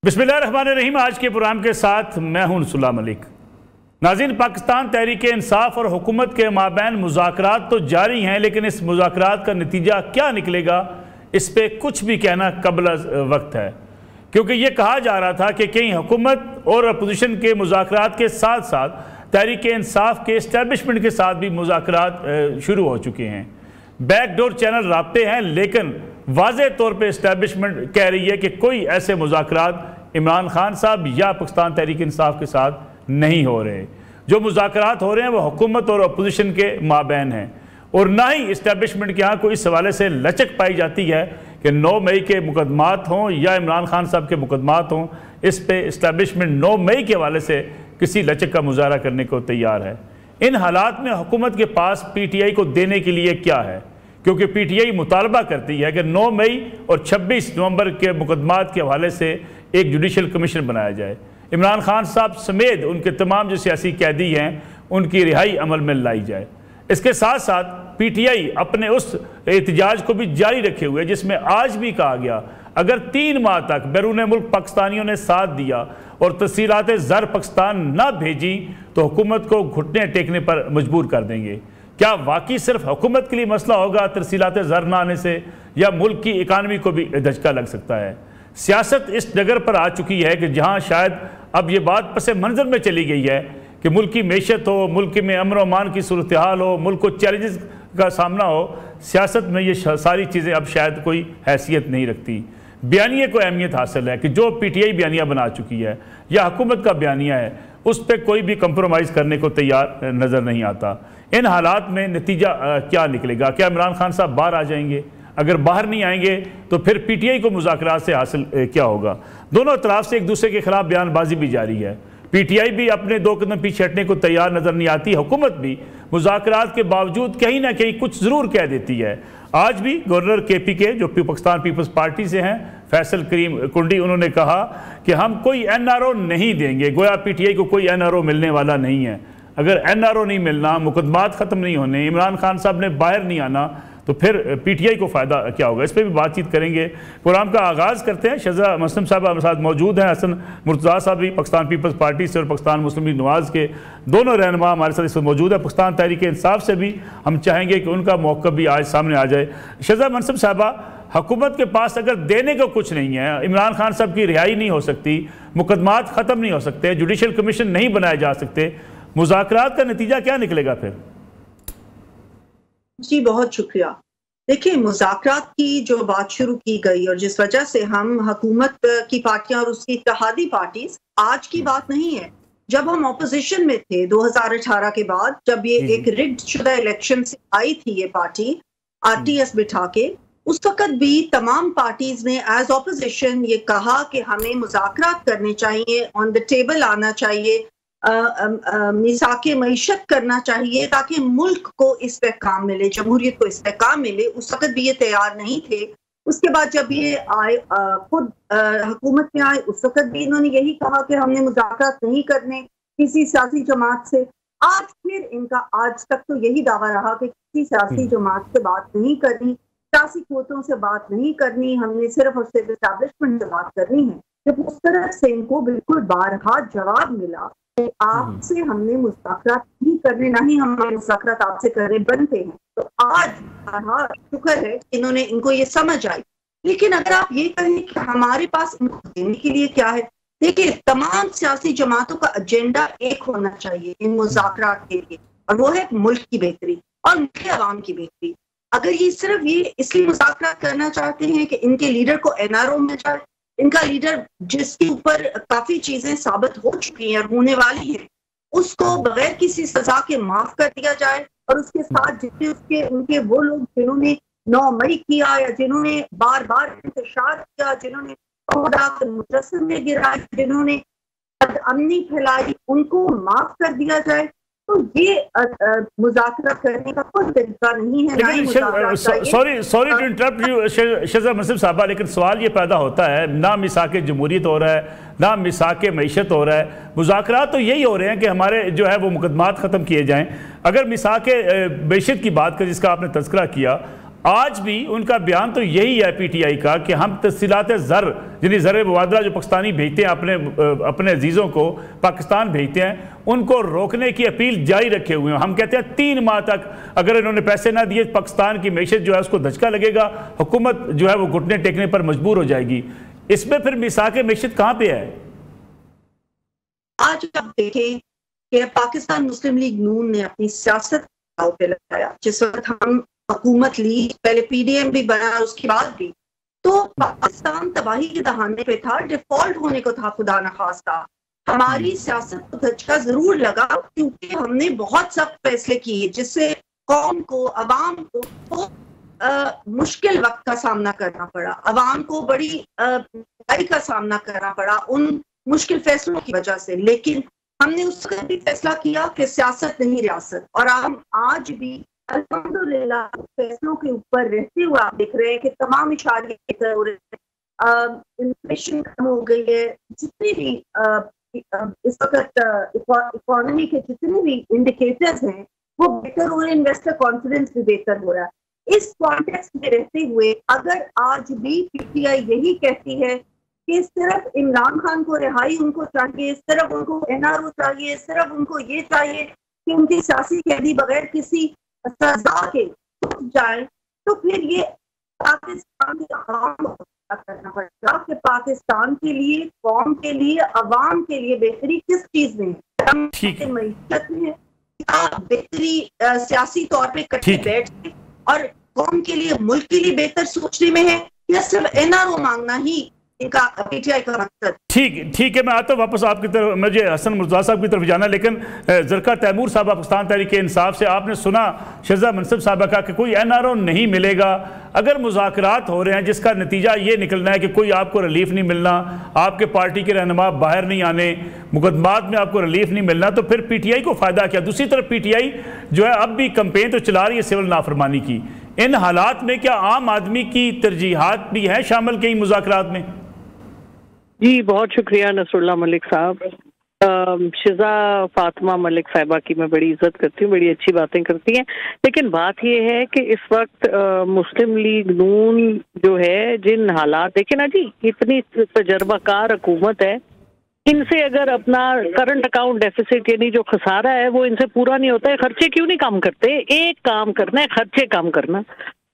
बिस्मिल्लाहिर्रहमानिर्रहीम। आज के प्रोग्राम के साथ मैं हूं सुला मलिक। नाज़रीन, पाकिस्तान तहरीक इंसाफ और हुकूमत के माबैन मुज़ाकरात तो जारी हैं, लेकिन इस मुज़ाकरात का नतीजा क्या निकलेगा इस पर कुछ भी कहना कबल वक्त है, क्योंकि ये कहा जा रहा था कि कहीं हुकूमत और अपोजिशन के मुज़ाकरात के साथ साथ तहरीक इंसाफ के इस्टेब्लिशमेंट के साथ भी मुज़ाकरात शुरू हो चुके हैं। बैकडोर चैनल राब्ते हैं, लेकिन वाज़ेह तौर पे इस्टेब्लिशमेंट कह रही है कि कोई ऐसे मुज़ाकरात इमरान खान साहब या पाकिस्तान तहरीक इंसाफ के साथ नहीं हो रहे। जो मुज़ाकरात हो रहे हैं वो हुकूमत और अपोजिशन के माबैन हैं, और ना ही इस्टेब्लिशमेंट के यहाँ कोई इस हवाले से लचक पाई जाती है कि 9 मई के मुकदमात हों या इमरान खान साहब के मुकदमात हों। इस पे इस्टेब्लिशमेंट 9 मई के हवाले से किसी लचक का मुजाहरा करने को तैयार है। इन हालात में हुकूमत के पास PTI को देने के लिए क्या है, क्योंकि PTI मुतालबा करती है कि 9 मई और 26 नवंबर के मुकदमात के हवाले से एक जुडिशल कमीशन बनाया जाए। इमरान खान साहब समेत उनके तमाम जो सियासी कैदी हैं उनकी रिहाई अमल में लाई जाए। इसके साथ साथ PTI अपने उस एहतजाज को भी जारी रखे हुए, जिसमें आज भी कहा गया अगर 3 माह तक बैरून मुल्क पाकिस्तानियों ने साथ दिया और तफसीलात ज़र पाकिस्तान ना भेजी तो हुकूमत को घुटने टेकने पर मजबूर कर देंगे। क्या वाकई सिर्फ हुकूमत के लिए मसला होगा तफसीलात ज़र ना आने से, या मुल्क की इकानमी को भी धचका लग सकता है? सियासत इस डगर पर आ चुकी है कि जहाँ शायद अब ये बात पस मंज़र में चली गई है कि मुल्क की मैशत हो, मुल्क में अमन व अमान की सूरत हाल हो, मुल्क को चैलेंजेस का सामना हो, सियासत में ये सारी चीज़ें अब शायद कोई हैसियत नहीं रखती। बयानिए को अहमियत हासिल है कि जो PTI बयानिया बना चुकी है या हुकूमत का बयानिया है उस पर कोई भी कंप्रोमाइज़ करने को तैयार नज़र नहीं आता। इन हालात में नतीजा क्या निकलेगा? क्या इमरान खान साहब बाहर आ जाएंगे? अगर बाहर नहीं आएंगे तो फिर PTI को मुज़ाकरात से हासिल क्या होगा? दोनों तरफ से एक दूसरे के खिलाफ बयानबाजी भी जारी है। PTI भी अपने 2 कदम पीछे हटने को तैयार नज़र नहीं आती। हुकूमत भी मुज़ाकरात के बावजूद कहीं ना कहीं कुछ ज़रूर कह देती है। आज भी गवर्नर KP के जो पाकिस्तान पीपल्स पार्टी से हैं, फैसल करीम कुंडी, उन्होंने कहा कि हम कोई NRO नहीं देंगे। गोया PTI को कोई NRO मिलने वाला नहीं है। अगर NRO नहीं मिलना, मुकदमात ख़त्म नहीं होने, इमरान खान साहब ने बाहर नहीं आना, तो फिर PTI को फ़ायदा क्या होगा? इस पर भी बातचीत करेंगे। प्रोग्राम का आगाज़ करते हैं। शहज़ा मसलम साहब हमारे साथ मौजूद हैं। हसन मुर्तज़ा साहब भी पाकिस्तान पीपल्स पार्टी से और पाकिस्तान मुस्लिम लीग नवाज़ के दोनों रहनुमा हमारे साथ इस वक्त मौजूद है। पाकिस्तान तहरीक इंसाफ से भी हम चाहेंगे कि उनका मौक़िफ़ भी आज सामने आ जाए। शहज़ा मसलम साहबा, हुकूमत के पास अगर देने को कुछ नहीं है, इमरान खान साहब की रिहाई नहीं हो सकती, मुकदमात ख़त्म नहीं हो सकते, जुडिशल कमीशन नहीं बनाए जा सकते, मुज़ाकरात का नतीजा क्या निकलेगा फिर? जी बहुत शुक्रिया। देखिए, मुज़ाकरात की जो बात शुरू की गई और जिस वजह से हम हुकूमत की पार्टियां और उसकी इत्तेहादी पार्टी, आज की बात नहीं है। जब हम ऑपोजिशन में थे 2018 के बाद, जब ये एक रिग्ड शुदा इलेक्शन से आई थी ये पार्टी RTS बिठा के, उस वक्त भी तमाम पार्टीज ने एज ऑपोजिशन ये कहा कि हमें मुज़ाकरात करने चाहिए, ऑन द टेबल आना चाहिए, मिसाके मईशत करना चाहिए ताकि मुल्क को इस पे काम मिले, जमहूरियत को इस पे काम मिले। उस वक्त भी ये तैयार नहीं थे। उसके बाद जब ये आए, खुद हुकूमत में आए, उस वक्त भी इन्होंने यही कहा कि हमने मुज़ाकरात नहीं करने किसी सियासी जमात से। आज फिर इनका आज तक तो यही दावा रहा कि किसी सियासी जमात से बात नहीं करनी, सियासी क़ुव्वतों से बात नहीं करनी, हमने सिर्फ और सिर्फ एस्टैब्लिशमेंट से बात करनी है। जब उस तरह से इनको बिल्कुल बारहा जवाब मिला आपसे हमने मुज़ाकरात नहीं करने, ना ही हमारे मुज़ाकरात आपसे करने बनते हैं, तो आज शुक्र है कि इन्होंने इनको ये समझ आई। लेकिन अगर आप ये कहें कि हमारे पास इनको देने के लिए क्या है, देखिए तमाम सियासी जमातों का एजेंडा एक होना चाहिए इन मुज़ाकरात के लिए, और वो है मुल्क की बेहतरी और मुल्क के अवाम की बेहतरी। अगर ये सिर्फ ये इसलिए मुज़ाकरात करना चाहते हैं कि इनके लीडर को NRO मिल जाए, इनका लीडर जिसके ऊपर काफी चीजें साबित हो चुकी हैं और होने वाली हैं, उसको बगैर किसी सजा के माफ कर दिया जाए, और उसके साथ जितने उनके वो लोग जिन्होंने 9 मई किया या जिन्होंने बार बार इंतशार किया, जिन्होंने मुजस्सम में गिराया, जिन्होंने अमनी फैलाई, उनको माफ कर दिया जाए। तो ये मुज़ाकरा करने का कोई तरीका नहीं है। Sorry to interrupt you शहज़ा musallam साहबा, लेकिन सवाल ये पैदा होता है, ना मिसाके जमहूरियत हो रहा है, ना मिसाके मईशत हो रहा है। मुज़ाकरात तो यही हो रहे हैं कि हमारे जो है वो मुकदमात ख़त्म किए जाएँ। अगर मिसाके मईशत की बात करें जिसका आपने तज़किरा किया, आज भी उनका बयान तो यही है पीटीआई का कि हम तफसीलात ज़र यानी ज़र मुबादला जो पाकिस्तानी भेजते हैं अपने अजीज़ों को पाकिस्तान भेजते हैं, उनको रोकने की अपील जारी रखे हुए हैं। हम कहते हैं 3 माह तक अगर इन्होंने पैसे ना दिए पाकिस्तान की मैशत जो है उसको धचका लगेगा, हुकूमत जो है वो घुटने टेकने पर मजबूर हो जाएगी। इसमें फिर मिसाक मैशत कहाँ पे है? आज आप देखें कि पाकिस्तान मुस्लिम लीग नून ने अपनी सियासत पे लगाया। जिस वक्त हम हुकूमत ली, पहले पीडीएम भी बना, उसके बाद भी, तो पाकिस्तान तबाही के दहाने पे था, डिफॉल्ट होने को था, खुदा न खास्ता। हमारी सियासत को धचका जरूर लगा क्योंकि हमने बहुत सख्त फैसले किए जिससे कौम को, अवाम को बहुत मुश्किल वक्त का सामना करना पड़ा, अवाम को बड़ी बुराई का सामना करना पड़ा उन मुश्किल फैसलों की वजह से। लेकिन हमने उस वक्त भी फैसला किया कि सियासत नहीं रियासत, और हम आज भी अल्हम्दुलिल्लाह फैसलों के ऊपर रहते हुए आप देख रहे हैं कि तमाम इशारे बेहतर हो रहे हैं, इन्फ्लेशन कम हो गई है, जितने भी इस वक्त इकोनॉमी के जितने भी इंडिकेटर्स हैं वो बेहतर हो रहे हैं, इन्वेस्टर कॉन्फिडेंस भी बेहतर हो रहा है। इस कॉन्टेक्स्ट में रहते हुए अगर आज भी पीटीआई यही कहती है कि सिर्फ इमरान खान को रिहाई उनको चाहिए, सिर्फ उनको एनआरओ चाहिए, सिर्फ उनको ये चाहिए कि उनकी सियासी कैदी बगैर किसी सजा के छूट जाए, तो फिर ये पाकिस्तान के अवाम को करना पड़ेगा कि पाकिस्तान के लिए, कौम के लिए, अवाम के लिए बेहतरी किस चीज में है, मईशत में है, बेहतरी सियासी तौर पे इकट्ठे बैठ के और कौम के लिए, मुल्क के लिए बेहतर सोचने में है, या सिर्फ एनआरओ मांगना ही इनका पीटीआई का मकसद। ठीक है, मैं आता हूँ वापस आपकी तरफ, मुझे हसन मुर्तज़ा साहब की तरफ जाना, लेकिन ज़रका तैमूर साहब पाकिस्तान तहरीक इंसाफ से, आपने सुना शहज़ाद मनसब साहबा का कि कोई एनआरओ नहीं मिलेगा। अगर मुज़ाकरात हो रहे हैं जिसका नतीजा ये निकलना है कि कोई आपको रिलीफ नहीं मिलना, आपके पार्टी के रहनुमा बाहर नहीं आने, मुकदमात में आपको रिलीफ नहीं मिलना, तो फिर पीटीआई को फ़ायदा क्या? दूसरी तरफ पीटीआई जो है अब भी कैंपेन तो चला रही है सिविल नाफरमानी की। इन हालात में क्या आम आदमी की तरजीहात भी हैं शामिल कई मुज़ाकरात में? जी बहुत शुक्रिया नसरुल्लाह मलिक साहब। शिजा फातिमा मलिक साहिबा की मैं बड़ी इज्जत करती हूँ, बड़ी अच्छी बातें करती हैं, लेकिन बात यह है कि इस वक्त मुस्लिम लीग नून जो है, जिन हालात देखे ना जी, इतनी तजर्बाकार हुकूमत है, इनसे अगर अपना करंट अकाउंट डेफिसिट यानी जो खसारा है वो इनसे पूरा नहीं होता है, खर्चे क्यों नहीं कम करते? एक काम करना है, खर्चे कम करना।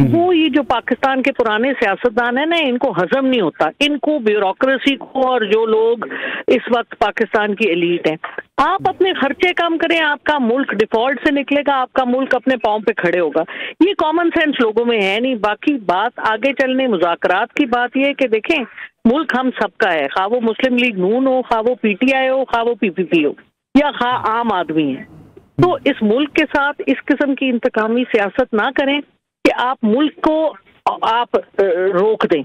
वो ये जो पाकिस्तान के पुराने सियासतदान है ना, इनको हजम नहीं होता, इनको ब्यूरोक्रेसी को, और जो लोग इस वक्त पाकिस्तान की एलीट है, आप अपने खर्चे कम करें, आपका मुल्क डिफॉल्ट से निकलेगा, आपका मुल्क अपने पांव पे खड़े होगा। ये कॉमन सेंस लोगों में है नहीं। बाकी बात आगे चलने मुज़ाकरात की बात यह है कि देखें, मुल्क हम सबका है, खा वो मुस्लिम लीग नून हो, खा वो पीटीआई हो, खा वो पीपीपी हो, या खा आम आदमी है। तो इस मुल्क के साथ इस किस्म की इंतकामी सियासत ना करें कि आप मुल्क को आप रोक दें।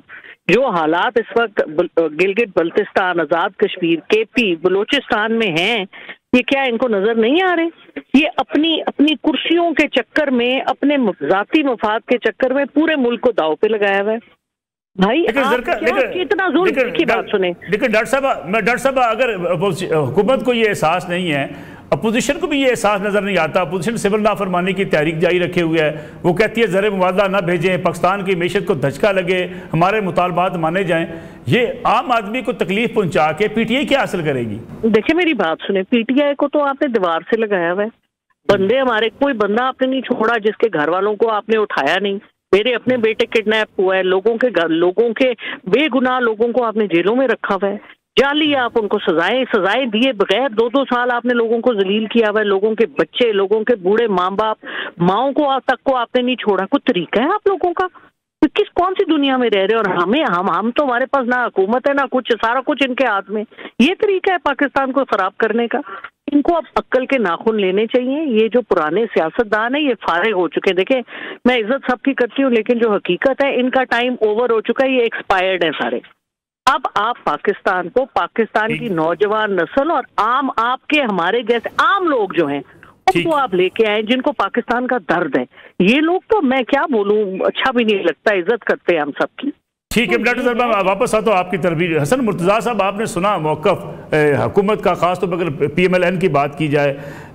जो हालात इस वक्त गिलगित बल्तिस्तान, आज़ाद कश्मीर, केपी, बलूचिस्तान में हैं, ये क्या इनको नजर नहीं आ रहे? ये अपनी अपनी कुर्सियों के चक्कर में, अपने जाती मफाद के चक्कर में पूरे मुल्क को दाव पे लगाया हुआ है। भाई कितना जुल्म की बात सुने। लेकिन डॉक्टर साहब अगर हुकूमत को ये एहसास नहीं है, अपोजिशन को भी ये एहसास नजर नहीं आता, अपोजिशन सिविल नाफरमानी की तहरीक जारी रखे हुए है, वो कहती है ज़र मुबादला ना भेजें, पाकिस्तान की मैशत को धचका लगे, हमारे मुतालबात माने जाएं। ये आम आदमी को तकलीफ पहुंचा के पीटीआई क्या हासिल करेगी? देखिए मेरी बात सुने, पीटीआई को तो आपने दीवार से लगाया हुआ है। बंदे हमारे, कोई बंदा आपने नहीं छोड़ा जिसके घर वालों को आपने उठाया नहीं। मेरे अपने बेटे किडनैप हुआ है, लोगों के बेगुनाह लोगों को आपने जेलों में रखा हुआ है, जाली आप उनको सजाएं दिए बगैर 2-2 साल आपने लोगों को जलील किया हुआ है। लोगों के बच्चे, लोगों के बूढ़े माँ बाप, माओं को तक को आपने नहीं छोड़ा। कुछ तरीका है आप लोगों का? तो कौन सी दुनिया में रह रहे हो? और हम तो, हमारे पास ना हुकूमत है ना कुछ, सारा कुछ इनके हाथ में। ये तरीका है पाकिस्तान को खराब करने का? इनको अब अक्ल के नाखून लेने चाहिए। ये जो पुराने सियासतदान है ये फारिग हो चुके हैं। देखें, मैं इज्जत सबकी करती हूँ, लेकिन जो हकीकत है इनका टाइम ओवर हो चुका है, ये एक्सपायर्ड है सारे। अब आप पाकिस्तान को, पाकिस्तान की नौजवान नस्ल और आम, आपके हमारे जैसे आम लोग जो हैं उनको आप लेके आए, जिनको पाकिस्तान का दर्द है। ये लोग तो मैं क्या बोलूं, अच्छा भी नहीं लगता, इज्जत करते हैं हम सबकी। ठीक है डॉक्टर साहब, मैं वापस आता हूँ आपकी तरफ। हसन मुर्तज़ा साहब, आपने सुना मौक़िफ़ हुकूमत का, ख़ास तौर पर अगर PMLN की बात की जाए,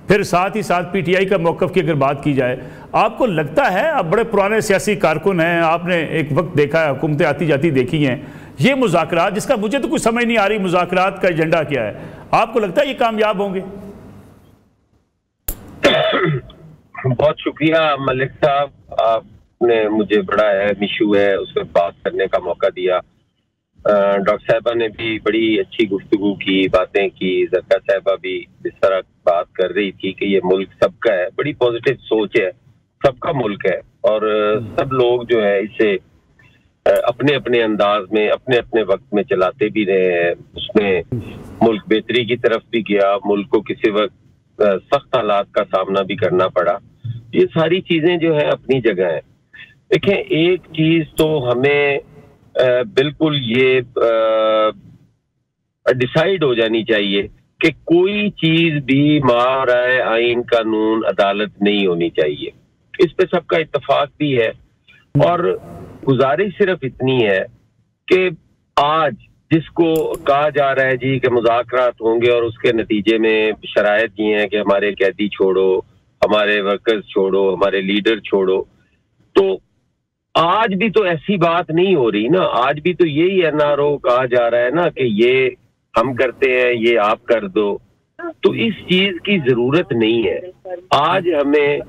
फिर साथ ही साथ पीटीआई का मौक़िफ़ की अगर बात की जाए, आपको लगता है, आप बड़े पुराने सियासी कारकुन हैं, आपने एक वक्त देखा है, हुकूमतें आती जाती देखी हैं, ये मुज़ाकरात, जिसका मुझे तो कुछ समझ नहीं आ रही मुज़ाकरात का एजेंडा क्या है, आपको लगता है ये कामयाब होंगे? बहुत शुक्रिया मलिक साहब, आपने मुझे बड़ा अहम इशू है उस पर बात करने का मौका दिया। डॉक्टर साहिबा ने भी बड़ी अच्छी गुफ्तगू की, बातें की, ज़रका साहिबा भी इस तरह बात कर रही थी कि ये मुल्क सबका है, बड़ी पॉजिटिव सोच है, सबका मुल्क है और सब लोग जो है इसे अपने अपने अंदाज में अपने अपने वक्त में चलाते भी रहे हैं। उसमें मुल्क बेहतरी की तरफ भी गया, मुल्क को किसी वक्त सख्त हालात का सामना भी करना पड़ा। ये सारी चीजें जो है अपनी जगह है। देखें, एक चीज तो हमें बिल्कुल ये डिसाइड हो जानी चाहिए कि कोई चीज भी माराए आइन, कानून, अदालत नहीं होनी चाहिए। इस पे सबका इत्तेफाक भी है और गुजारिश सिर्फ इतनी है कि आज जिसको कहा जा रहा है जी कि मुज़ाकरात होंगे और उसके नतीजे में शराइत ये है कि हमारे कैदी छोड़ो, हमारे वर्कर्स छोड़ो, हमारे लीडर छोड़ो, तो आज भी तो ऐसी बात नहीं हो रही ना। आज भी तो यही एनआरओ कहा जा रहा है ना कि ये हम करते हैं, ये आप कर दो। तो इस चीज की जरूरत नहीं है। आज हमें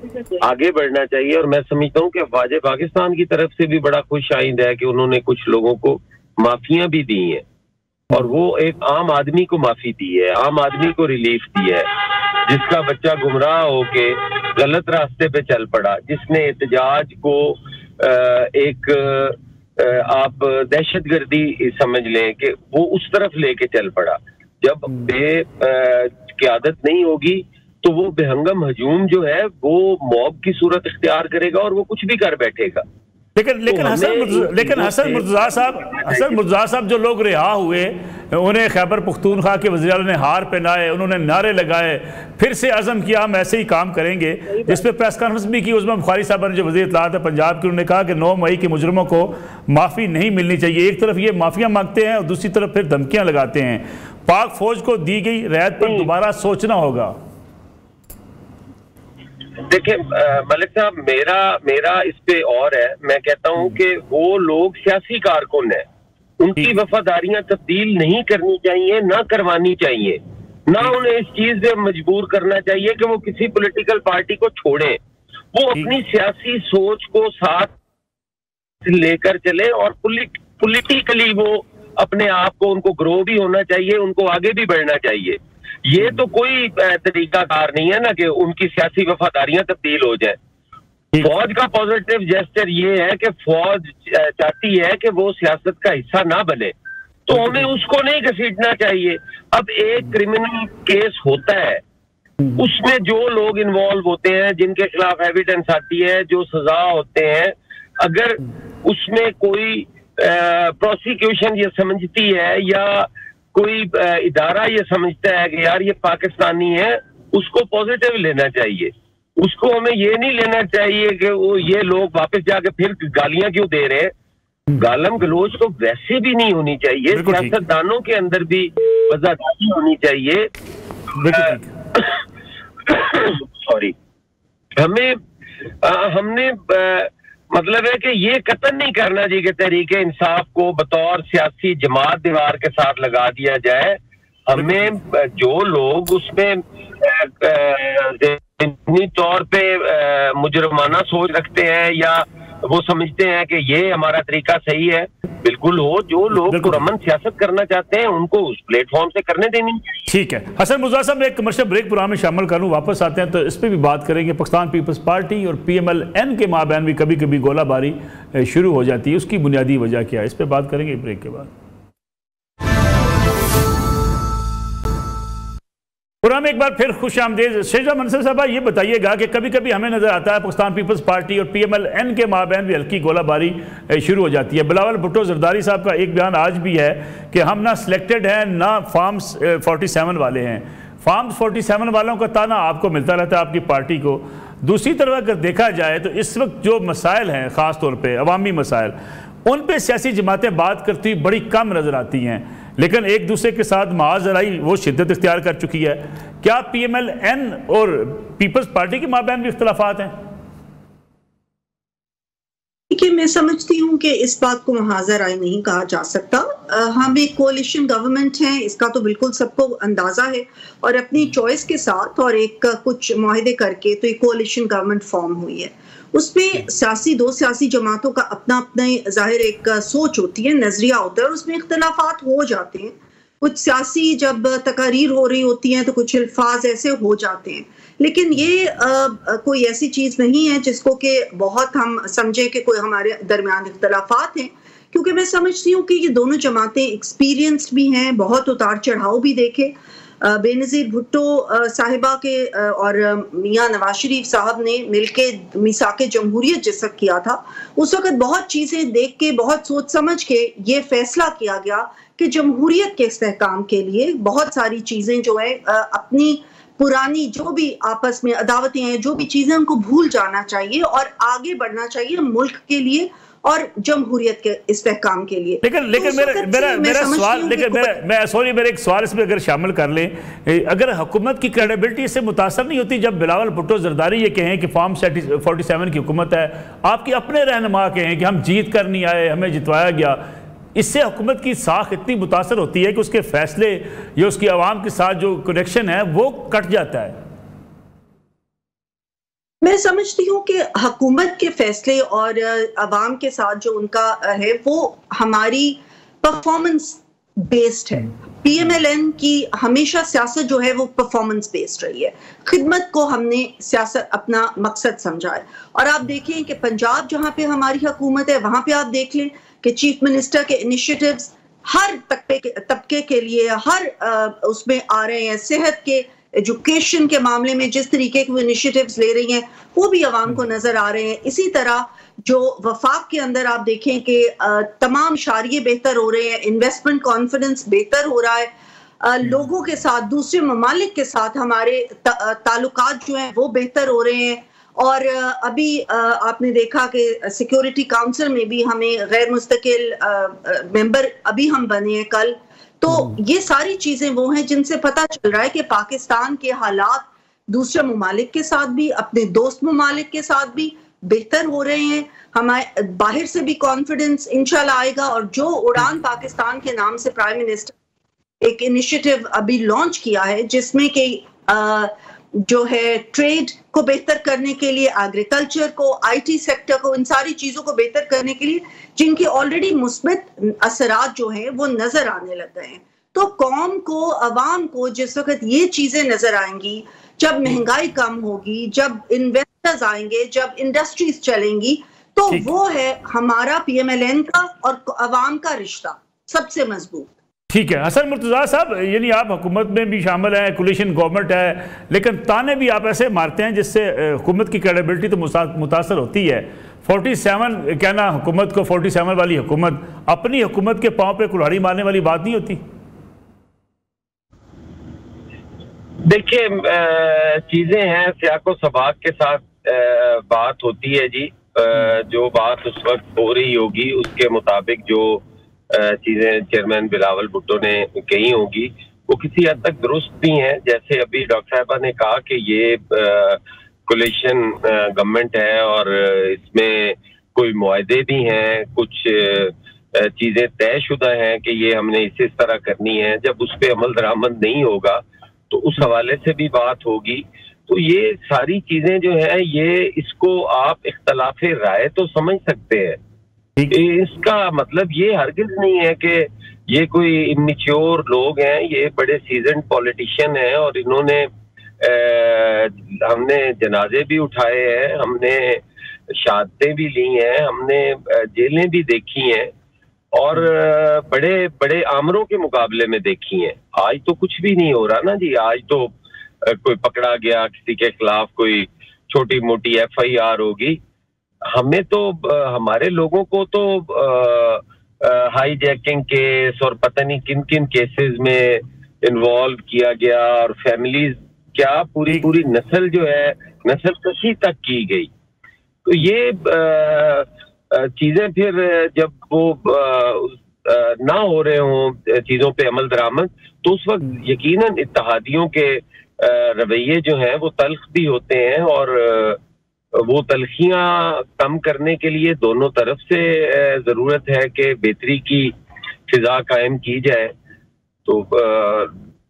आगे बढ़ना चाहिए और मैं समझता हूँ कि अफ़वाज पाकिस्तान की तरफ से भी बड़ा खुश आइंद है कि उन्होंने कुछ लोगों को माफियां भी दी हैं और वो एक आम आदमी को माफी दी है, आम आदमी को रिलीफ दी है, जिसका बच्चा गुमराह होके गलत रास्ते पे चल पड़ा, जिसने एहतजाज को एक आप दहशतगर्दी समझ लें कि वो उस तरफ लेके चल पड़ा। जब क़यादत नहीं होगी तो वो बेहंगम हजूम जो है वो मॉब की सूरत इख्तियार करेगा और वो कुछ भी कर बैठेगा। लेकिन हसन मुर्तज़ा साहब जो लोग रिहा हुए, उन्हें खैबर पख्तूनख्वा के वज़ीर आला ने हार पहनाए, उन्होंने नारे लगाए, फिर से अज़म किया हम ऐसे ही काम करेंगे, जिस पे प्रेस कॉन्फ्रेंस भी की। उसमें बुखारी साहब ने जो वज़ीर इत्तलात है पंजाब की, उन्होंने कहा कि 9 मई के मुजरमों को माफ़ी नहीं मिलनी चाहिए। एक तरफ ये माफिया मांगते हैं और दूसरी तरफ फिर धमकियाँ लगाते हैं। पाक फौज को दी गई रियायत पर दोबारा सोचना होगा। देखिए मलिक साहब, मेरा इस पे और है, मैं कहता हूं कि वो लोग सियासी कारकुन हैं, उनकी वफादारियां तब्दील नहीं करनी चाहिए, ना करवानी चाहिए, ना उन्हें इस चीज पे मजबूर करना चाहिए कि वो किसी पॉलिटिकल पार्टी को छोड़ें। वो अपनी सियासी सोच को साथ लेकर चले और पॉलिटिकली वो अपने आप को, उनको ग्रो भी होना चाहिए, उनको आगे भी बढ़ना चाहिए। ये तो कोई तरीका कार नहीं है ना कि उनकी सियासी वफादारियां तब्दील हो जाए। फौज का पॉजिटिव जेस्चर ये है कि फौज चाहती है कि वो सियासत का हिस्सा ना बने, तो हमें उसको नहीं घसीटना चाहिए। अब एक क्रिमिनल केस होता है, उसमें जो लोग इन्वॉल्व होते हैं, जिनके खिलाफ एविडेंस आती है, जो सजा होते हैं, अगर उसमें कोई प्रोसिक्यूशन ये समझती है या कोई इदारा ये समझता है कि यार ये पाकिस्तानी है, उसको पॉजिटिव लेना चाहिए। उसको हमें ये नहीं लेना चाहिए कि वो ये लोग वापस जाके फिर गालियां क्यों दे रहे हैं। गालम गलोच तो वैसे भी नहीं होनी चाहिए, सियासतदानों के अंदर भी वज़ादारी होनी चाहिए। सॉरी, हमने मतलब है कि ये कतन नहीं करना चाहिए कि तहरीके इंसाफ को बतौर सियासी जमात दीवार के साथ लगा दिया जाए। हमें जो लोग उसमें तौर पे मुजरमाना सोच रखते हैं या वो समझते हैं कि ये हमारा तरीका सही है, बिल्कुल हो। जो लोग पुरअमन सियासत करना चाहते हैं उनको उस प्लेटफॉर्म से करने देनी चाहिए। ठीक है हसन मुर्तज़ा साहब, मैं एक कमर्शियल ब्रेक प्रोग्राम में शामिल करूँ, वापस आते हैं तो इस पर भी बात करेंगे। पाकिस्तान पीपल्स पार्टी और PMLN के माबैन भी कभी कभी गोलाबारी शुरू हो जाती है, उसकी बुनियादी वजह क्या है, इस पर बात करेंगे ब्रेक के बाद। प्रोग्राम एक बार फिर खुश आमदेद। शेजा मंसूर साहब, ये बताइएगा कि कभी कभी हमें नजर आता है पाकिस्तान पीपल्स पार्टी और PMLN के माबैन भी हल्की गोलाबारी शुरू हो जाती है। बिलावल भुट्टो जरदारी साहब का एक बयान आज भी है कि हम ना सिलेक्टेड हैं ना फार्म्स 47 वाले हैं। फार्म्स 47 वालों का ताना आपको मिलता रहता है, आपकी पार्टी को। दूसरी तरफ अगर देखा जाए तो इस वक्त जो मसाइल हैं, ख़ास तौर पर अवामी मसाइल, उन पर सियासी जमातें बात करती बड़ी कम नज़र आती हैं। लेकिन एक दूसरे के साथ महाजराई वो शिद्दत इख्तियार कर चुकी है। क्या PMLN और पीपल्स पार्टी के माबैन भी इख्तलाफात हैं? देखिए, मैं समझती हूँ कि इस बात को महाजराई नहीं कहा जा सकता। हम एक कोalition गवर्नमेंट हैं, इसका तो बिल्कुल सबको अंदाजा है, और अपनी चॉइस के साथ और एक कुछ मुआहदे करके तो एक कोalition गवर्नमेंट फॉर्म हुई है। उसमें दो सियासी जमातों का अपना अपना जाहिर एक सोच होती है, नजरिया होता है, और उसमें इख्तलाफात हो जाते हैं। कुछ सियासी जब तकारीर हो रही होती हैं तो कुछ अल्फाज ऐसे हो जाते हैं, लेकिन ये कोई ऐसी चीज नहीं है जिसको कि बहुत हम समझे कि कोई हमारे दरमियान इख्तलाफात हैं, क्योंकि मैं समझती हूँ कि ये दोनों जमातें एक्सपीरियंस्ड भी हैं, बहुत उतार चढ़ाव भी देखे। बेनज़ीर भुट्टो साहिबा के और मियां नवाज शरीफ साहब ने मिलके मिसाके जमहूरियत जिस वक्त किया था, उस वक्त बहुत चीजें देख के, बहुत सोच समझ के ये फैसला किया गया कि जमहूरियत के इस्तेहकाम के लिए बहुत सारी चीजें जो है अपनी पुरानी जो भी आपस में अदावतें हैं, जो भी चीजें उनको भूल जाना चाहिए और आगे बढ़ना चाहिए मुल्क के लिए और जमहूरियत के इस्तेहकाम के लिए। लेकिन मेरा सवाल, मेरा एक सवाल इसमें अगर शामिल कर लें, अगर हुकूमत की क्रेडिबिलिटी इससे मुतासर नहीं होती जब बिलावल भुट्टो जरदारी ये कहें कि फॉर्म 47 की हुकूमत है, आपकी अपने रहनुमा कहें कि हम जीत कर नहीं आए, हमें जितवाया गया, इससे हुकूमत की साख इतनी मुतासर होती है कि उसके फैसले या उसकी आवाम के साथ जो कनेक्शन है वो कट जाता है। मैं समझती हूँ कि हुकूमत के फैसले और अवाम के साथ जो उनका है वो हमारी परफॉर्मेंस बेस्ड है। PMLN की हमेशा सियासत जो है वो परफॉर्मेंस बेस्ड रही है। खिदमत को हमने सियासत अपना मकसद समझा है, और आप देखें कि पंजाब जहाँ पे हमारी हुकूमत है वहां पे आप देख लें कि चीफ मिनिस्टर के इनिशिएटिव्स हर तबके के लिए हर उसमें आ रहे हैं। सेहत के, एजुकेशन के मामले में जिस तरीके के वो इनिशिएटिव्स ले रही हैं वो भी आवाम को नजर आ रहे हैं। इसी तरह जो वफाक के अंदर आप देखें कि तमाम शारिये बेहतर हो रहे हैं, इन्वेस्टमेंट कॉन्फिडेंस बेहतर हो रहा है, लोगों के साथ, दूसरे ममालिक के साथ हमारे ताल्लुकात जो हैं वो बेहतर हो रहे हैं। और अभी आपने देखा कि सिक्योरिटी काउंसिल में भी हमें गैर मुस्तकिल मेंबर अभी हम बने हैं कल। तो ये सारी चीजें वो हैं जिनसे पता चल रहा है कि पाकिस्तान के हालात दूसरे ममालिक के साथ भी, अपने दोस्त ममालिक के साथ भी बेहतर हो रहे हैं। हमारे बाहर से भी कॉन्फिडेंस इंशाल्लाह आएगा, और जो उड़ान पाकिस्तान के नाम से प्राइम मिनिस्टर एक इनिशिएटिव अभी लॉन्च किया है जिसमें कि जो है ट्रेड को बेहतर करने के लिए, एग्रीकल्चर को, IT सेक्टर को, इन सारी चीजों को बेहतर करने के लिए जिनके ऑलरेडी मुस्बत असरात जो हैं वो नजर आने लग गए हैं। तो कौम को, अवाम को जिस वक्त ये चीजें नजर आएंगी, जब महंगाई कम होगी, जब इन्वेस्टर्स आएंगे, जब इंडस्ट्रीज चलेंगी, तो वो है हमारा PMLN का और अवाम का रिश्ता सबसे मजबूत। ठीक है हसन मुर्तज़ा साहब, यानी आप हुकूमत में भी शामिल हैं, कोलिशन गवर्नमेंट है, लेकिन ताने भी आप ऐसे मारते हैं जिससे हुकूमत की क्रेडिबिलिटी तो मुतासर होती है। 47 कहना हुकूमत को, 47 वाली हुकूमत अपनी हुकूमत के पांव पे कुल्हाड़ी मारने वाली बात नहीं होती। देखिए चीजें हैं, सियाको सबाक के साथ बात होती है जी। जो बात उस वक्त हो रही होगी उसके मुताबिक जो चीजें चेयरमैन बिलावल भुट्टो ने कही होगी वो किसी हद तक दुरुस्त भी हैं। जैसे अभी डॉक्टर साहिबा ने कहा कि ये कोलिशन गवर्नमेंट है और इसमें कोई मुआहदे भी हैं, कुछ चीजें तयशुदा हैं कि ये हमने इस तरह करनी है। जब उस पर अमल दरामद नहीं होगा तो उस हवाले से भी बात होगी। तो ये सारी चीजें जो है ये इसको आप इख्तलाफ राय तो समझ सकते हैं, इसका मतलब ये हरगिज नहीं है कि ये कोई इमेच्योर लोग हैं, ये बड़े सीजन्ड पॉलिटिशियन हैं और इन्होंने हमने जनाजे भी उठाए हैं, हमने शहादतें भी ली हैं, हमने जेलें भी देखी हैं और बड़े बड़े आमरों के मुकाबले में देखी हैं। आज तो कुछ भी नहीं हो रहा ना जी। आज तो कोई पकड़ा गया, किसी के खिलाफ कोई छोटी मोटी FIR होगी। हमें तो हमारे लोगों को तो हाईजैकिंग केस और पता नहीं किन किन केसेस में इन्वॉल्व किया गया और फैमिलीज क्या पूरी नस्ल जो है नस्ल कशी तक की गई। तो ये चीजें फिर जब वो ना हो रहे हों चीजों पे अमल दरामद, तो उस वक्त यकीनन इत्तेहादियों के रवैये जो हैं वो तल्ख भी होते हैं, और वो तलखियां कम करने के लिए दोनों तरफ से जरूरत है कि बेहतरी की फिजा कायम की जाए। तो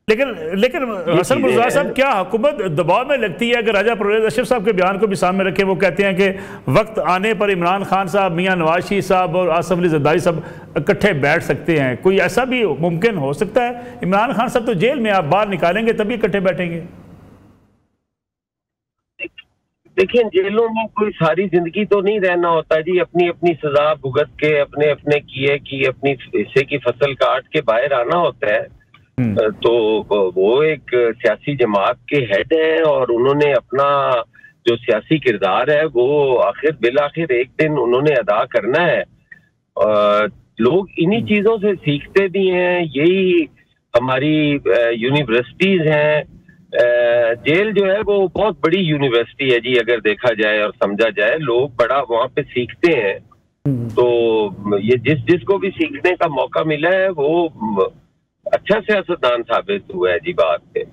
लेकिन हसन मुर्तज़ा साहब, क्या हुकूमत दबाव में लगती है? अगर राजा परवेज़ अशरफ साहब के बयान को भी सामने रखें, वो कहते हैं कि वक्त आने पर इमरान खान साहब, मियां नवाज शरीफ साहब और आसिफ अली ज़रदारी साहब इकट्ठे बैठ सकते हैं। कोई ऐसा भी मुमकिन हो सकता है? इमरान खान साहब तो जेल में, आप बाहर निकालेंगे तभी इकट्ठे बैठेंगे। देखिए, जेलों में कोई सारी जिंदगी तो नहीं रहना होता जी। अपनी अपनी सजा भुगत के अपने अपने किए की अपनी हिस्से की फसल काट के बाहर आना होता है। तो वो एक सियासी जमात के हेड हैं और उन्होंने अपना जो सियासी किरदार है वो बिलाखिर एक दिन उन्होंने अदा करना है। लोग इन्हीं चीजों से सीखते भी हैं। यही हमारी यूनिवर्सिटीज हैं। जेल जो है वो बहुत बड़ी यूनिवर्सिटी है जी, अगर देखा जाए और समझा जाए। लोग बड़ा वहां पे सीखते हैं। तो ये जिसको भी सीखने का मौका मिला है वो अच्छा सियासतदान साबित हुआ है जी बात पे।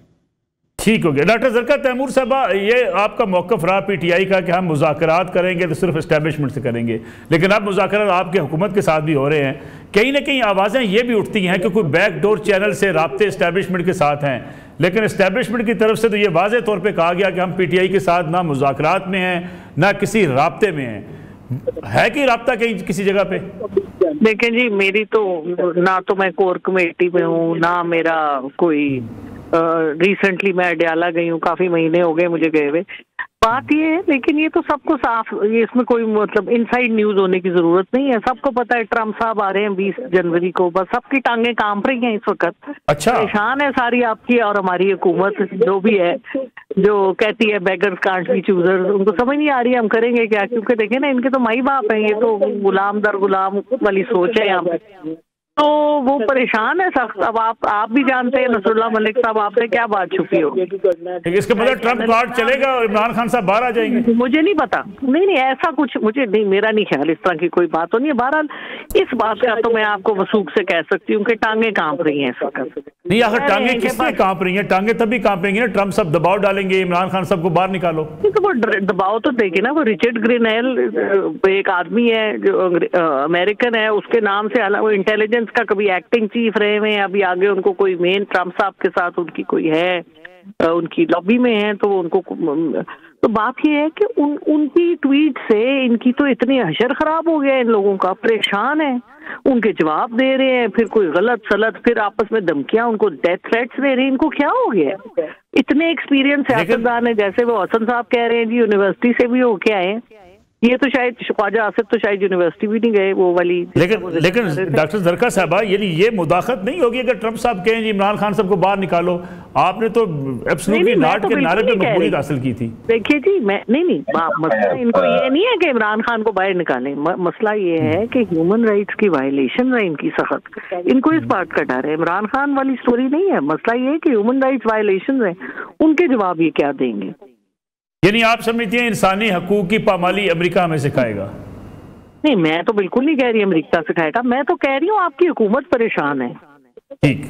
ठीक हो गया। डॉक्टर ज़रका तैमूर साहबा, ये आपका मौक़िफ़ रहा पीटीआई का कि हम मुज़ाकरात करेंगे तो सिर्फ इस्टेब्लिशमेंट से करेंगे, लेकिन अब मुज़ाकरात आपके हुकूमत के साथ भी हो रहे हैं। कहीं ना कहीं आवाज़ें ये भी उठती हैं कि कोई बैकडोर चैनल से राब्ते इस्टेब्लिशमेंट के साथ हैं, लेकिन इस्टेब्लिशमेंट की तरफ से तो ये वाज़ेह तौर पर कहा गया कि हम पीटीआई के साथ ना मुज़ाकरात में हैं ना किसी राब्ते में हैं। है कि राब्ता कहीं किसी जगह पे? देखें जी, मेरी तो ना तो मैं कोर कमेटी में हूँ, ना मेरा कोई रिसेंटली मैं अडयाला गई हूँ, काफी महीने हो गए मुझे गए हुए। बात ये है, लेकिन ये तो सबको साफ, ये इसमें कोई मतलब इनसाइड न्यूज होने की जरूरत नहीं है। सबको पता है ट्रम्प साहब आ रहे हैं 20 जनवरी को। बस सबकी टांगे कांप रही हैं इस वक्त। अच्छा, परेशान है सारी आपकी और हमारी हुकूमत जो भी है, जो कहती है बेगर्स कांट बी चूजर्स। उनको समझ नहीं आ रही है हम करेंगे क्या, क्योंकि देखें ना, इनके तो माई बाप हैं, ये तो गुलाम दर गुलाम वाली सोच है यहाँ पे। तो वो परेशान है सख्त। अब आप भी जानते हैं नसरुल्लाह मलिक साहब, आपसे क्या बात छुपी होगी? इसका मतलब ट्रम्प कार्ड चलेगा और इमरान खान साहब बाहर आ जाएंगे? मुझे नहीं पता, नहीं ऐसा कुछ मुझे नहीं, मेरा नहीं ख्याल इस तरह की कोई बात तो नहीं है। बहरहाल इस बात का तो मैं आपको वसूख से कह सकती हूँ कि टांगे कांप रही हैं इस वक्त। नहीं, आखिर टांगे किससे कांप रही हैं? टांगे तभी कांपेंगी ना, ट्रम्प साहब दबाव डालेंगे इमरान खान साहब को बाहर निकालो। तो वो दबाव तो देखिए ना, वो रिचर्ड ग्रीनहेल एक आदमी है जो अमेरिकन है, उसके नाम से वो इंटेलिजेंस का कभी एक्टिंग चीफ रहे हुए हैं, अभी आगे उनको कोई मेन ट्रम्प साहब के साथ उनकी कोई है, उनकी लॉबी में है। तो उनको तो बात ये है कि उनकी ट्वीट से इनकी तो इतनी हशर खराब हो गया, इन लोगों का परेशान है। उनके जवाब दे रहे हैं, फिर कोई गलत सलत, फिर आपस में धमकियां, उनको डेथ थ्रेट्स दे रहे हैं। इनको क्या हो गया? इतने एक्सपीरियंस सियासतदान है, जैसे वो हसन साहब कह रहे हैं जी यूनिवर्सिटी से भी होके आए। ये तो शायद ख्वाजा आसिफ तो शायद यूनिवर्सिटी भी नहीं गए वो वाली। लेकिन डॉक्टर ज़रका साहबा, यानी ये मुदाखलत नहीं होगी अगर ट्रम्प साहब कहें जी इमरान खान साहब को बाहर निकालो? आपने तो एब्सोल्युटली नॉट के नारे पे मकबूलियत हासिल की थी। देखिए जी, मैं नहीं मसला इनको ये नहीं है कि इमरान खान को बाहर निकालें। मसला ये है कि ह्यूमन राइट्स की वायलेशन है इनकी सख्त। इनको इस बात का डर है, इमरान खान वाली स्टोरी नहीं है। मसला ये है कि ह्यूमन राइट्स वायलेशन है, उनके जवाब ये क्या देंगे? यानी आप समझती हैं इंसानी हकूक की पामाली अमेरिका हमें सिखाएगा? नहीं, मैं तो बिल्कुल नहीं कह रही अमेरिका सिखाएगा, मैं तो कह रही हूँ आपकी हुकूमत परेशान है। ठीक,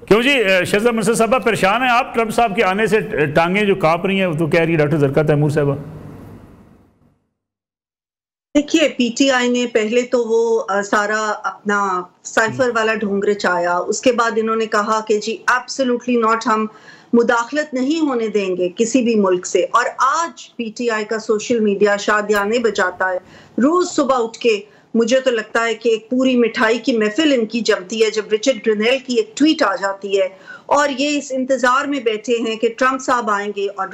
क्यों जी शहज़ाद मंसूर साहबा परेशान है आप ट्रम्प साहब के आने से? टांगे जो कांप रही हैं तो कह रही है डॉक्टर ज़रका तैमूर साहबा। देखिए, पीटीआई ने पहले तो वो सारा अपना साइफर वाला ढोंग रचाया, उसके बाद इन्होंने कहा कि जी एब्सोल्युटली नॉट, हम मुदाखलत नहीं होने देंगे किसी भी मुल्क से। और आज पीटीआई का सोशल मीडिया शादियाने बजाता है, रोज सुबह उठ के मुझे तो लगता है कि एक पूरी मिठाई की महफिल इनकी जमती है जब रिचर्ड ग्रीनहेल की एक ट्वीट आ जाती है और ये इस इंतजार में बैठे हैं कि ट्रम्प साहब आएंगे और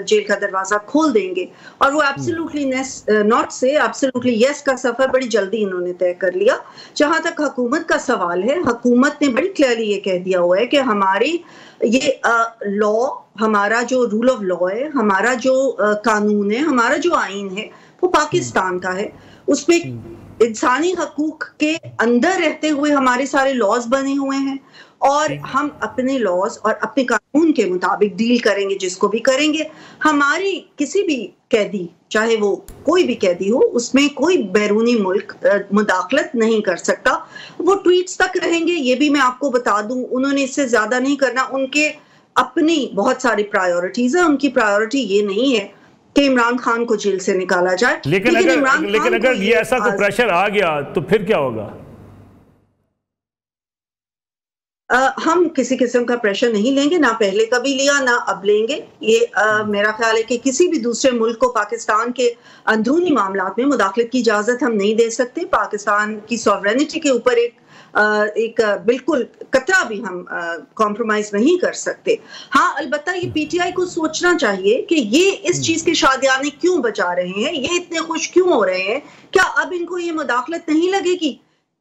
जेल का दरवाजा खोल देंगे। और वो एब्सोल्युटली नॉट से एब्सोल्युटली यस का सफर बड़ी जल्दी इन्होंने तय कर लिया। जहां तक हुकूमत का सवाल है, हुकूमत ने बड़ी क्लियरली ये कह दिया हुआ है कि हमारी ये लॉ, हमारा जो रूल ऑफ लॉ है, हमारा जो कानून है, हमारा जो आइन है, वो पाकिस्तान का है। उसमें इंसानी हकूक के अंदर रहते हुए हमारे सारे लॉज बने हुए हैं और हम अपने लॉज और अपने कानून के मुताबिक डील करेंगे, जिसको भी करेंगे। हमारी किसी भी कैदी, चाहे वो कोई भी कैदी हो, उसमें कोई बैरूनी मुल्क मुदाखलत नहीं कर सकता। वो ट्वीट्स तक रहेंगे, ये भी मैं आपको बता दूं, उन्होंने इससे ज्यादा नहीं करना। उनके अपनी बहुत सारी प्रायोरिटीज है। उनकी प्रायोरिटी ये नहीं है कि इमरान खान को जेल से निकाला जाए। लेकिन अगर ये ऐसा कोई प्रेशर आ गया तो फिर क्या होगा? हम किसी किस्म का प्रेशर नहीं लेंगे, ना पहले कभी लिया ना अब लेंगे। ये मेरा ख्याल है कि किसी भी दूसरे मुल्क को पाकिस्तान के अंदरूनी मामलात में मुदाखलत की इजाजत हम नहीं दे सकते। पाकिस्तान की सॉवरेनिटी के ऊपर एक बिल्कुल कतरा भी हम कॉम्प्रोमाइज नहीं कर सकते। हाँ, अलबत्ता ये पीटीआई को सोचना चाहिए कि ये इस चीज के शादियाने क्यों बचा रहे हैं, ये इतने खुश क्यों हो रहे हैं। क्या अब इनको ये मुदाखलत नहीं लगेगी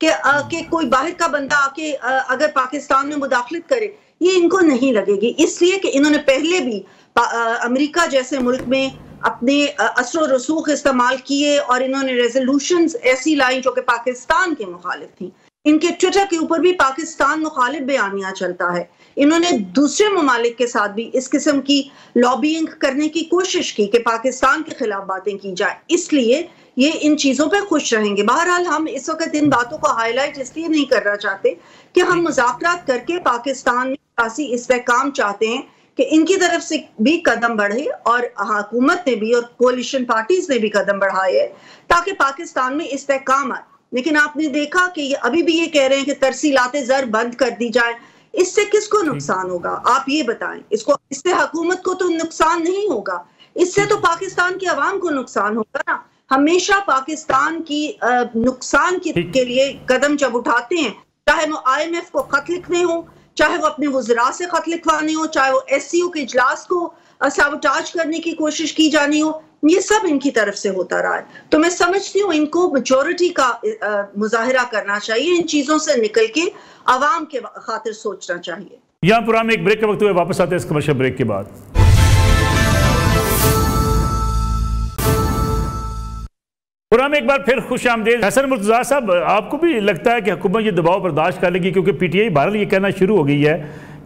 कि कोई बाहर का बंदा आके अगर पाकिस्तान में मुदाखलत करे? ये इनको नहीं लगेगी, इसलिए कि इन्होंने पहले भी अमेरिका जैसे मुल्क में अपने असर और रसूख इस्तेमाल किए और इन्होंने रेजोल्यूशंस ऐसी लाई जो कि पाकिस्तान के मुखालिफ थी। इनके ट्विटर के ऊपर भी पाकिस्तान मुखालिफ बयानियां चलता है। इन्होंने दूसरे ममालिक के साथ भी इस किस्म की लॉबिंग करने की कोशिश की कि पाकिस्तान के खिलाफ बातें की जाए, इसलिए ये इन चीजों पे खुश रहेंगे। बहरहाल हम इस वक्त इन बातों को हाईलाइट इसलिए नहीं करना चाहते कि हम मुज़ाकरात करके पाकिस्तान में सियासी इस्तेहकाम चाहते हैं कि इनकी तरफ से भी कदम बढ़े और हुकूमत ने भी और कोलिशन पार्टीज ने भी कदम बढ़ाए ताकि पाकिस्तान में इस्तेहकाम आए। लेकिन आपने देखा कि ये अभी भी ये कह रहे हैं कि तरसीलाते ज़र बंद कर दी जाए। इससे किसको नुकसान होगा, आप ये बताएं? इससे हुकूमत को तो नुकसान नहीं होगा, इससे तो पाकिस्तान की आवाम को नुकसान होगा ना। हमेशा पाकिस्तान की नुकसान के लिए कदम जब उठाते हैं, चाहे वो IMF को खत लिखने हो, चाहे वो अपने वज़रा से खत लिखवाने हो, चाहे वो SCO के इजलास को साबोटाज करने की कोशिश की जानी हो, ये सब इनकी तरफ से होता रहा है। तो मैं समझती हूँ इनको मेजॉरिटी का मुजाहिरा करना चाहिए, इन चीजों से निकल के आवाम के खातिर सोचना चाहिए। यहाँ पर हम एक ब्रेक के वक्त हुए वापस आते हैं इस कमर्शियल ब्रेक के बाद। प्रोग्राम एक बार फिर खुश आमदेद। हसन मुर्तज़ा साहब, आपको भी लगता है कि हुकूमत ये दबाव बर्दाश्त कर लेगी? क्योंकि PTI बहरहाल ये कहना शुरू हो गई है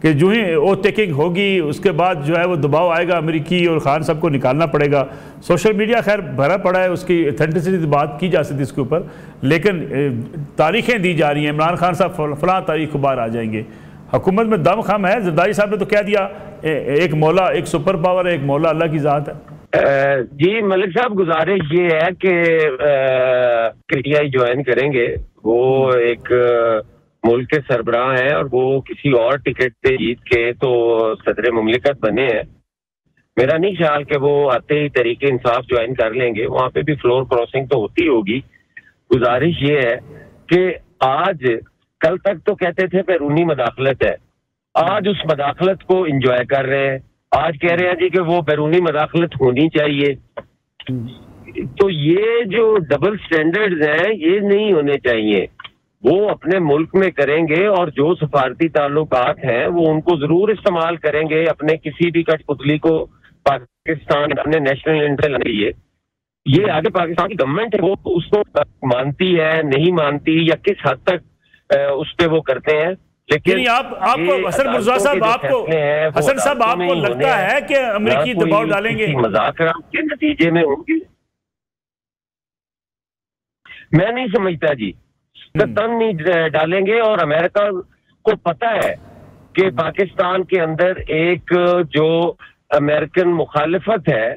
कि जो ही ओथ टेकिंग होगी उसके बाद जो है वो दबाव आएगा अमेरिकी और खान साहब को निकालना पड़ेगा। सोशल मीडिया खैर भरा पड़ा है, उसकी ऑथेंटिसिटी बात की जा सकती है इसके ऊपर, लेकिन तारीखें दी जा रही हैं, इमरान खान साहब फलां तारीख को बाहर आ जाएंगे। हुकूमत में दम खम है। जरदारी साहब ने तो कह दिया एक मौला, एक सुपर पावर है, एक मौला अल्लाह की ज़ात है। जी मलिक साहब, गुजारिश ये है कि PTI ज्वाइन करेंगे। वो एक मुल्क के सरबराह हैं और वो किसी और टिकट पे जीत के तो सदर मुमलिकत बने हैं। मेरा नहीं ख्याल कि वो आते ही तरीके इंसाफ ज्वाइन कर लेंगे। वहाँ पे भी फ्लोर क्रॉसिंग तो होती होगी। गुजारिश ये है कि आज, कल तक तो कहते थे बैरूनी मदाखलत है, आज उस मदाखलत को इंजॉय कर रहे हैं। आज कह रहे हैं जी कि वो बैरूनी मदाखलत होनी चाहिए। तो ये जो डबल स्टैंडर्ड्स हैं ये नहीं होने चाहिए। वो अपने मुल्क में करेंगे और जो सफारती ताल्लुकात हैं वो उनको जरूर इस्तेमाल करेंगे अपने किसी भी कठपुतली को पाकिस्तान अपने नेशनल इंटरेस्ट लिए। ये आगे पाकिस्तान की गवर्नमेंट है, वो उसको मानती है नहीं मानती या किस हद तक उस पर वो करते हैं। लेकिन आपको हसन मुर्तज़ा साहब, हसन साहब आपको लगता है कि अमेरिकी दबाव डालेंगे? मुज़ाकरात के नतीजे में होंगे, मैं नहीं समझता जी। कतई नहीं डालेंगे। और अमेरिका को पता है कि पाकिस्तान के अंदर एक जो अमेरिकन मुखालिफत है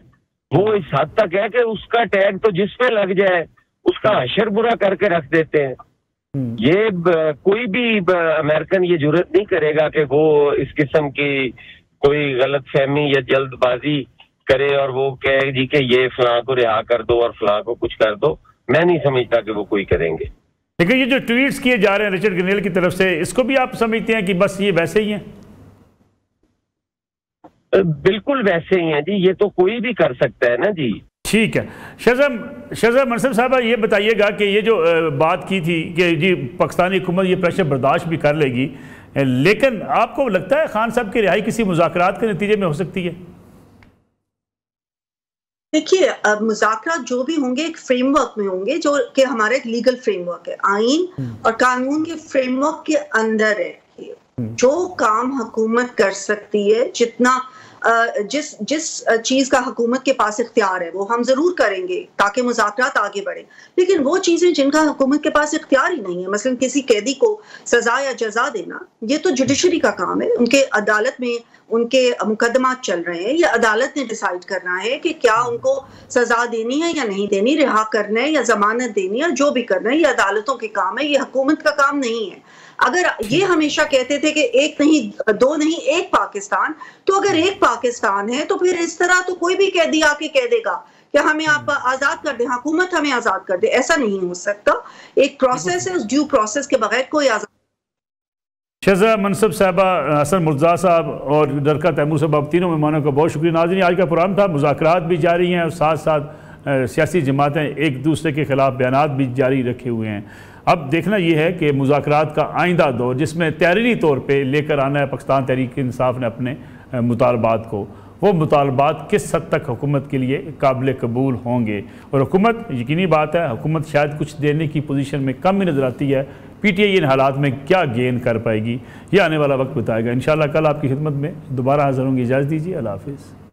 वो इस हद तक है कि उसका टैग तो जिस पे लग जाए उसका हशर बुरा करके रख देते हैं। ये कोई भी अमेरिकन ये जुर्रत नहीं करेगा कि वो इस किस्म की कोई गलत फहमी या जल्दबाजी करे और वो कहे जी कि ये फलां को रिहा कर दो और फलां को कुछ कर दो। मैं नहीं समझता कि वो कोई करेंगे। लेकिन ये जो ट्वीट्स किए जा रहे हैं रिचर्ड ग्रेनेल की तरफ से, इसको भी आप समझते हैं कि बस ये वैसे ही हैं? बिल्कुल वैसे ही हैं जी, ये तो कोई भी कर सकता है ना जी। ठीक है। शहज़ाद मनसब साहब, ये बताइएगा कि ये जो बात की थी कि जी पाकिस्तानी हुकूमत ये प्रेशर बर्दाश्त भी कर लेगी, लेकिन आपको लगता है खान साहब की रिहाई किसी मुज़ाकरात के नतीजे में हो सकती है? देखिए, मुज़ाकरात जो भी होंगे एक फ्रेमवर्क में होंगे जो कि हमारा एक लीगल फ्रेमवर्क है, आइन और कानून के फ्रेमवर्क के अंदर है। जो काम हुकूमत कर सकती है, जितना जिस चीज का हुकूमत के पास इख्तियार है वो हम जरूर करेंगे ताकि मुज़ाकरात आगे बढ़े। लेकिन वो चीजें जिनका हुकूमत के पास इख्तियार ही नहीं है, मसलन किसी कैदी को सजा या जजा देना, ये तो जुडिशरी का काम है। उनके अदालत में उनके मुकदमात चल रहे हैं, या अदालत ने डिसाइड करना है कि क्या उनको सजा देनी है या नहीं देनी, रिहा करना है या जमानत देनी है, जो भी करना है ये अदालतों के काम है, ये हुकूमत का काम नहीं है। अगर ये हमेशा कहते थे कि एक नहीं दो नहीं एक पाकिस्तान, तो अगर एक पाकिस्तान है तो फिर इस तरह तो कोई भी कैदी आके कह देगा कि हमें आप आजाद कर दें, हुकूमत हमें आजाद कर दे, ऐसा नहीं हो सकता। एक प्रोसेस है, उस ड्यू प्रोसेस के बगैर कोई आजाद। शहज़ाद मनसब साहबा, हसन मुर्तज़ा साहब और डरका तैमूर साहब, आप तीनों मेहमानों का बहुत शुक्रिया। नाज़रीन, आज का प्रोग्राम था, मुज़ाकरात भी जारी हैं और साथ साथ सियासी जमातें एक दूसरे के खिलाफ बयानात भी जारी रखे हुए हैं। अब देखना यह है कि मुज़ाकरात का आइंदा दौर, जिसमें तहरीरी तौर पे लेकर आना है पाकिस्तान तहरीक इंसाफ ने अपने मुतालबात को, वो मुतालबात किस हद तक हुकूमत के लिए काबिल कबूल होंगे। और हुकूमत, यकीनी बात है हुकूमत शायद कुछ देने की पोजीशन में कम ही नज़र आती है। PTI इन हालात में क्या गेन कर पाएगी, यह आने वाला वक्त बताएगा। इंशाअल्लाह कल आपकी खिदमत में दोबारा हाज़िर होंगी। इजाज़त दीजिए, अल्लाह हाफ़िज़।